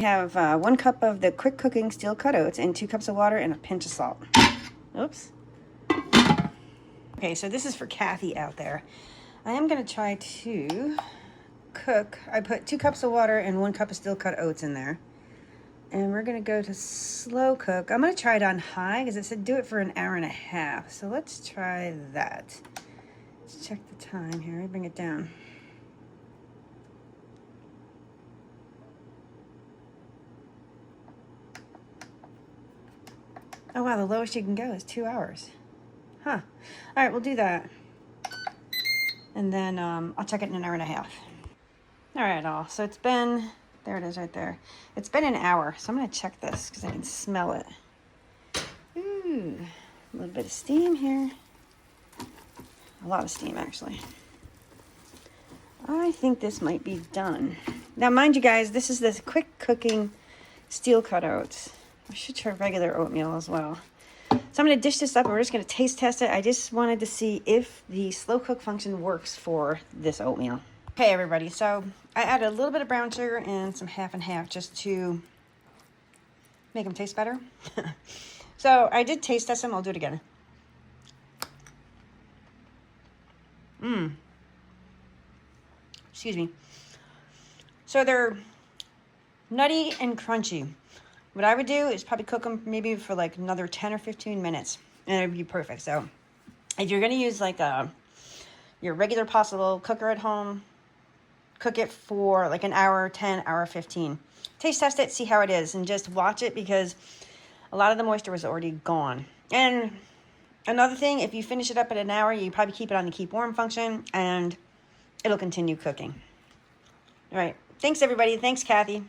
We have 1 cup of the quick cooking steel cut oats and 2 cups of water and a pinch of salt. Oops. Okay, so this is for Kathy out there. I am going to try to cook. I put 2 cups of water and 1 cup of steel cut oats in there. And we're going to go to slow cook. I'm going to try it on high because it said do it for an hour and a half. So let's try that. Let's check the time here. Bring it down. Oh, wow, the lowest you can go is 2 hours. Huh. All right, we'll do that. And then I'll check it in an hour and a half. All right, all. So it's been, there it is right there. It's been an hour, so I'm going to check this because I can smell it. Ooh, a little bit of steam here. A lot of steam, actually. I think this might be done. Now, mind you guys, this is this quick cooking steel cut oats. I should try regular oatmeal as well. So I'm going to dish this up and we're just going to taste test it. I just wanted to see if the slow cook function works for this oatmeal. Okay, everybody, so I added a little bit of brown sugar and some half and half just to make them taste better. So I did taste test them. I'll do it again. Excuse me. So they're nutty and crunchy. What I would do is probably cook them maybe for like another 10 or 15 minutes and it'd be perfect. So if you're going to use like your regular possible cooker at home, cook it for like an hour, 10, hour 15. Taste test it, see how it is, and just watch it because a lot of the moisture was already gone. And another thing, if you finish it up at an hour, you probably keep it on the keep warm function and it'll continue cooking. All right. Thanks, everybody. Thanks, Kathy.